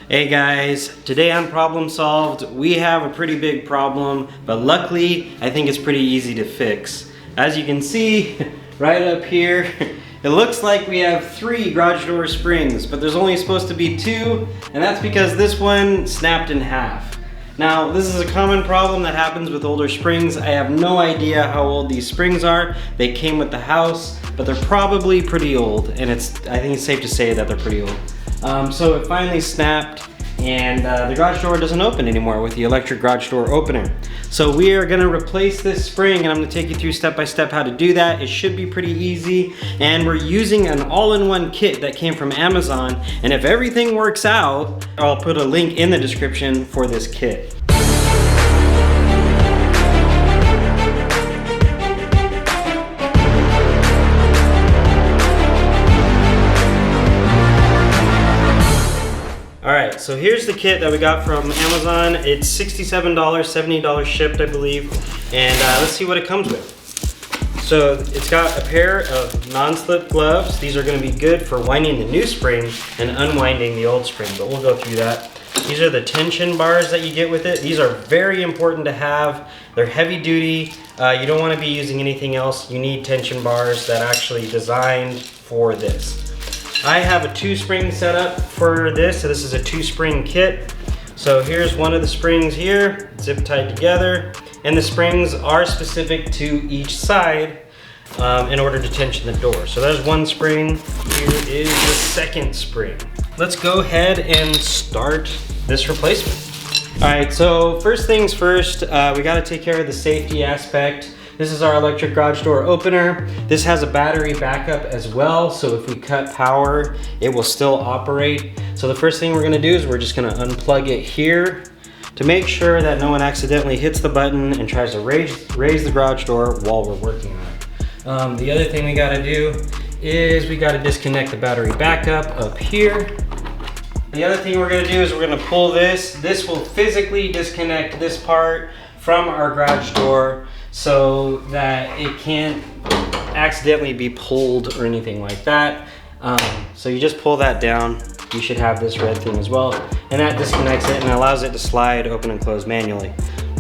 Hey guys, today on Problem Solved, we have a pretty big problem, but luckily I think it's pretty easy to fix. As you can see, right up here, it looks like we have 3 garage door springs, but there's only supposed to be 2, and that's because this one snapped in half. Now, this is a common problem that happens with older springs. I have no idea how old these springs are. They came with the house, but they're probably pretty old, and I think it's safe to say that they're pretty old. So it finally snapped, and the garage door doesn't open anymore with the electric garage door opener. So we are gonna replace this spring, and I'm gonna take you through step by step how to do that. It should be pretty easy, and we're using an all-in-one kit that came from Amazon, and if everything works out, I'll put a link in the description for this kit. Alright, so here's the kit that we got from Amazon. It's $67, $70 shipped, I believe. And let's see what it comes with. So it's got a pair of non-slip gloves. These are going to be good for winding the new spring and unwinding the old spring, but we'll go through that. These are the tension bars that you get with it. These are very important to have. They're heavy duty. You don't want to be using anything else. You need tension bars that are actually designed for this. I have a 2-spring setup for this, so this is a 2-spring kit. So here's one of the springs here, zip tied together, and the springs are specific to each side in order to tension the door. So there's one spring, here is the second spring. Let's go ahead and start this replacement. All right, so first things first, we gotta take care of the safety aspect. This is our electric garage door opener. This has a battery backup as well, so if we cut power, it will still operate. So the first thing we're gonna do is we're just gonna unplug it here to make sure that no one accidentally hits the button and tries to raise the garage door while we're working on it. The other thing we gotta do is we gotta disconnect the battery backup up here. The other thing we're gonna do is we're gonna pull this. This will physically disconnect this part from our garage door so that it can't accidentally be pulled or anything like that. So you just pull that down. You should have this red thing as well. And that disconnects it and allows it to slide open and close manually.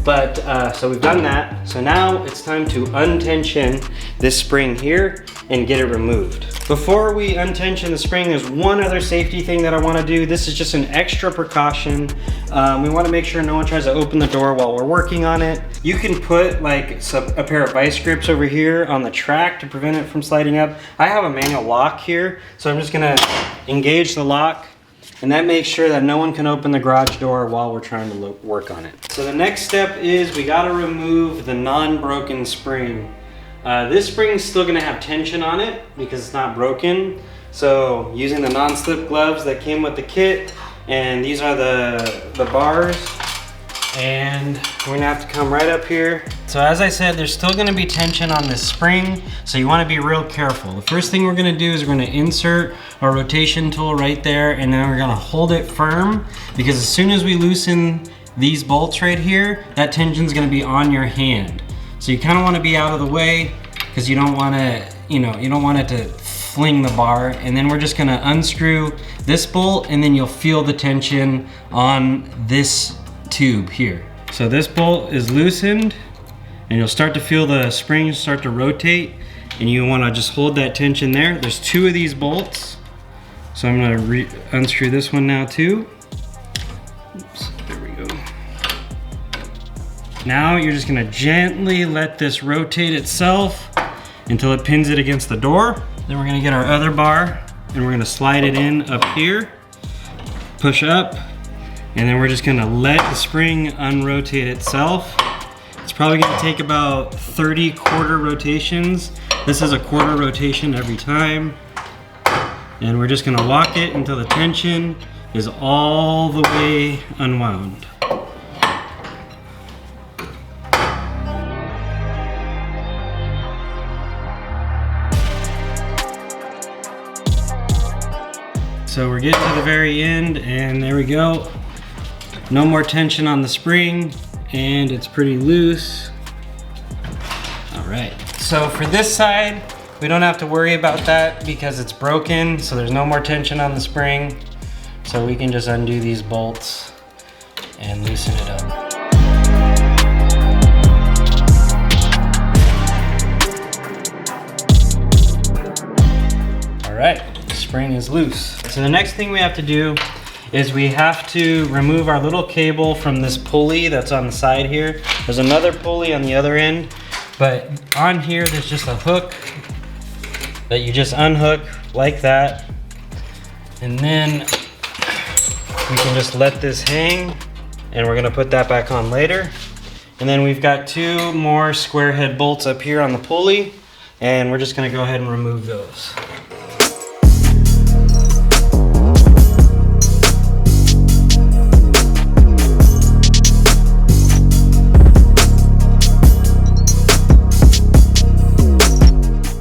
But, so we've done that. So now it's time to untension this spring here and get it removed. Before we untension the spring, there's one other safety thing that I wanna do. This is just an extra precaution. We wanna make sure no one tries to open the door while we're working on it. You can put like a pair of vice grips over here on the track to prevent it from sliding up. I have a manual lock here, so I'm just gonna engage the lock, and that makes sure that no one can open the garage door while we're trying to work on it. So the next step is we gotta remove the non-broken spring. This spring is still gonna have tension on it because it's not broken. So using the non-slip gloves that came with the kit, and these are the bars, and we're gonna have to come right up here. So as I said, there's still gonna be tension on this spring, so you wanna be real careful. The first thing we're gonna do is we're gonna insert our rotation tool right there, and then we're gonna hold it firm, because as soon as we loosen these bolts right here, that tension's gonna be on your hand. So you kind of want to be out of the way because you don't want to, you don't want it to fling the bar. And then we're just going to unscrew this bolt, and then you'll feel the tension on this tube here. So this bolt is loosened, and you'll start to feel the springs start to rotate, and you want to just hold that tension there. There's 2 of these bolts. So I'm going to unscrew this one now too. Oops, there we go. Now you're just gonna gently let this rotate itself until it pins it against the door. Then we're gonna get our other bar and we're gonna slide it in up here, push up, and then we're just gonna let the spring unrotate itself. It's probably gonna take about 30 quarter rotations. This is a quarter rotation every time. And we're just gonna lock it until the tension is all the way unwound. So we're getting to the very end, and there we go. No more tension on the spring, and it's pretty loose. All right, so for this side, we don't have to worry about that because it's broken, so there's no more tension on the spring. So we can just undo these bolts and loosen it up. All right, the spring is loose. So the next thing we have to do is we have to remove our little cable from this pulley that's on the side here. There's another pulley on the other end, but on here there's just a hook that you just unhook like that. And then we can just let this hang, and we're gonna put that back on later. And then we've got 2 more square head bolts up here on the pulley, and we're just gonna go ahead and remove those.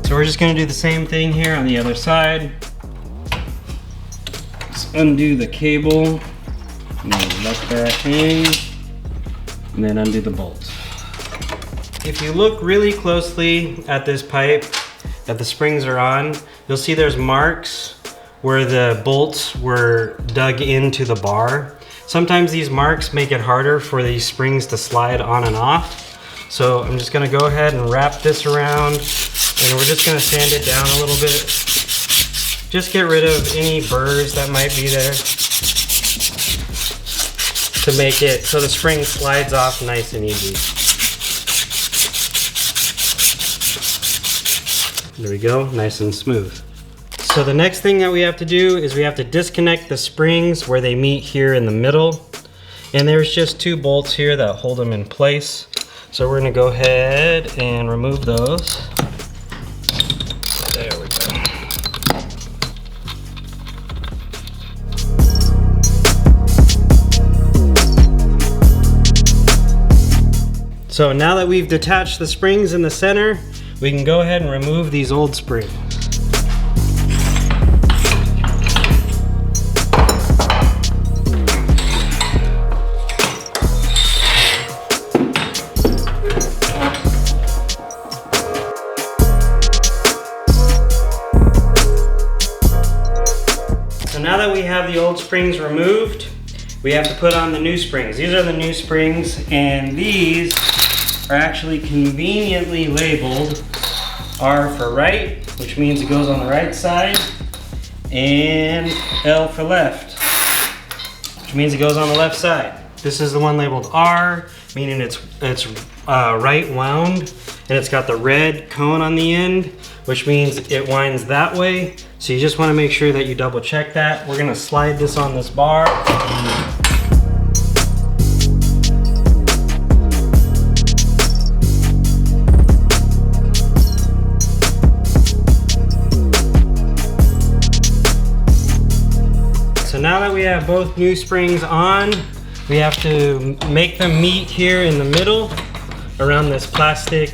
So we're just gonna do the same thing here on the other side. Just undo the cable, and then let that hang, and then undo the bolt. If you look really closely at this pipe that the springs are on, you'll see there's marks where the bolts were dug into the bar. Sometimes these marks make it harder for these springs to slide on and off. So I'm just gonna go ahead and wrap this around, and we're just gonna sand it down a little bit. Just get rid of any burrs that might be there to make it so the spring slides off nice and easy. There we go, nice and smooth. So the next thing that we have to do is we have to disconnect the springs where they meet here in the middle. And there's just 2 bolts here that hold them in place. So we're gonna go ahead and remove those. There we go. So now that we've detached the springs in the center, we can go ahead and remove these old springs. So now that we have the old springs removed, we have to put on the new springs. These are the new springs, and these are actually conveniently labeled R for right, which means it goes on the right side, and L for left, which means it goes on the left side. This is the one labeled R, meaning it's right wound, and it's got the red cone on the end, which means it winds that way. So you just want to make sure that you double check that. We're gonna slide this on this bar. So now that we have both new springs on, we have to make them meet here in the middle around this plastic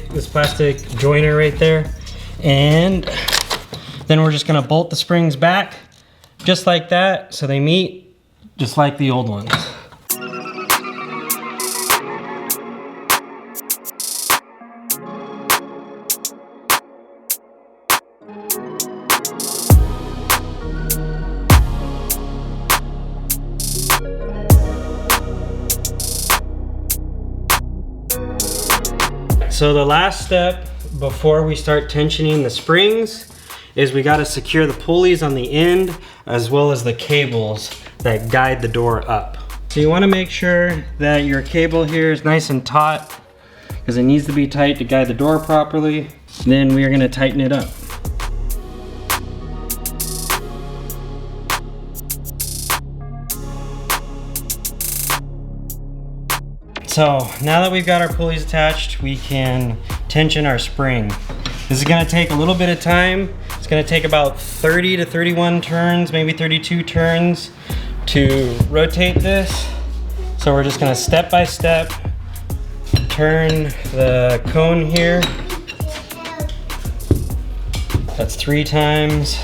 joiner right there. And then we're just gonna bolt the springs back just like that so they meet just like the old ones. So the last step before we start tensioning the springs is we got to secure the pulleys on the end as well as the cables that guide the door up. So you want to make sure that your cable here is nice and taut because it needs to be tight to guide the door properly. Then we are going to tighten it up. So now that we've got our pulleys attached, we can tension our spring. This is gonna take a little bit of time. It's gonna take about 30 to 31 turns, maybe 32 turns to rotate this. So we're just gonna step by step turn the cone here. That's 3 times.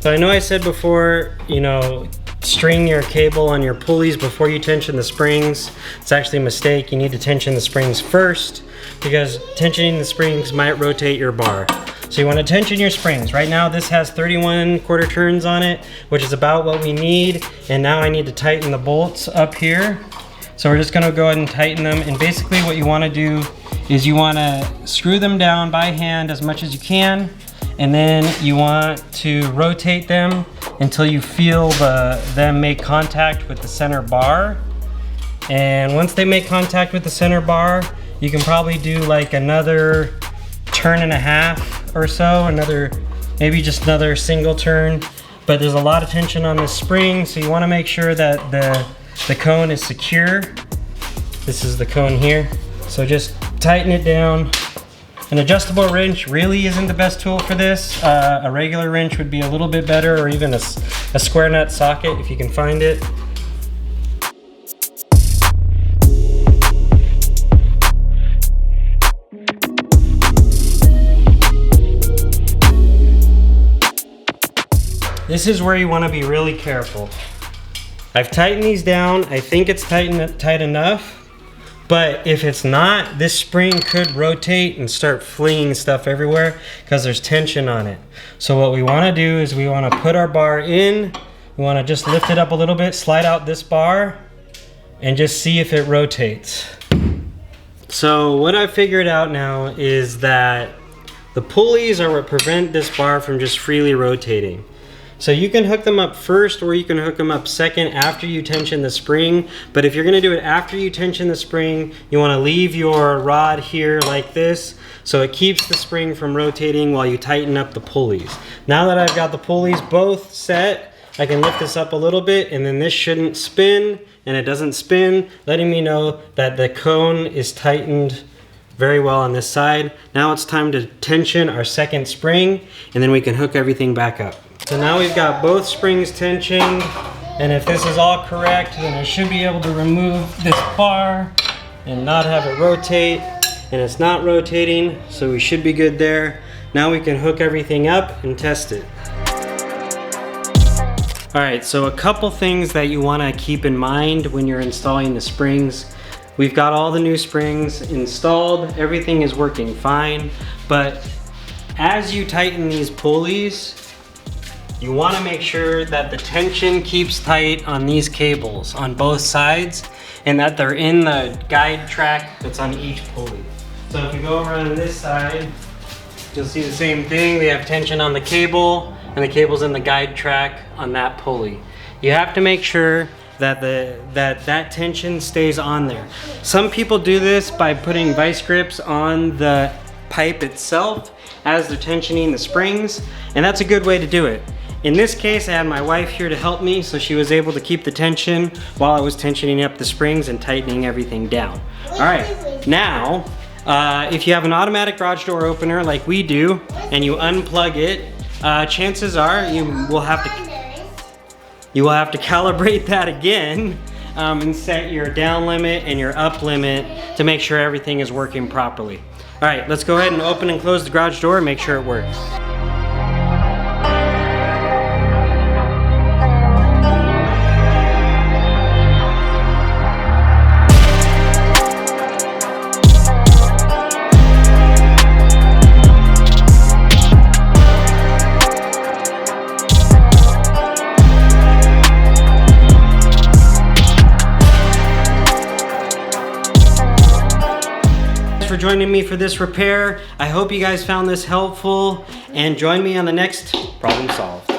So I know I said before, you know, string your cable on your pulleys before you tension the springs. It's actually a mistake. You need to tension the springs first because tensioning the springs might rotate your bar. So you want to tension your springs. Right now this has 31 quarter turns on it, which is about what we need. And now I need to tighten the bolts up here. So we're just gonna go ahead and tighten them. And basically what you wanna do is you wanna screw them down by hand as much as you can. And then you want to rotate them until you feel them make contact with the center bar. And once they make contact with the center bar, you can probably do like another turn and a half or so, maybe just another single turn. But there's a lot of tension on this spring, so you wanna make sure that the cone is secure. This is the cone here. So just tighten it down. An adjustable wrench really isn't the best tool for this. A regular wrench would be a little bit better, or even a square nut socket if you can find it. This is where you want to be really careful. I've tightened these down. I think it's tight enough. But if it's not, this spring could rotate and start flinging stuff everywhere because there's tension on it. So what we want to do is we want to put our bar in. We want to just lift it up a little bit, slide out this bar, and just see if it rotates. So what I've figured out now is that the pulleys are what prevent this bar from just freely rotating. So you can hook them up first, or you can hook them up second after you tension the spring. But if you're gonna do it after you tension the spring, you wanna leave your rod here like this, so it keeps the spring from rotating while you tighten up the pulleys. Now that I've got the pulleys both set, I can lift this up a little bit, and then this shouldn't spin, and it doesn't spin, letting me know that the cone is tightened very well on this side. Now it's time to tension our second spring, and then we can hook everything back up. So now we've got both springs tensioned, and if this is all correct, then I should be able to remove this bar and not have it rotate, and it's not rotating, so we should be good there. Now we can hook everything up and test it. All right, so a couple things that you want to keep in mind when you're installing the springs. We've got all the new springs installed, everything is working fine, but as you tighten these pulleys, you want to make sure that the tension keeps tight on these cables on both sides, and that they're in the guide track that's on each pulley. So if you go around this side, you'll see the same thing. They have tension on the cable, and the cable's in the guide track on that pulley. You have to make sure that that tension stays on there. Some people do this by putting vice grips on the pipe itself as they're tensioning the springs, and that's a good way to do it. In this case, I had my wife here to help me, so she was able to keep the tension while I was tensioning up the springs and tightening everything down. All right, now, if you have an automatic garage door opener like we do, and you unplug it, chances are you will have to calibrate that again and set your down limit and your up limit to make sure everything is working properly. All right, let's go ahead and open and close the garage door and make sure it works. For joining me for this repair. I hope you guys found this helpful, and join me on the next problem solved.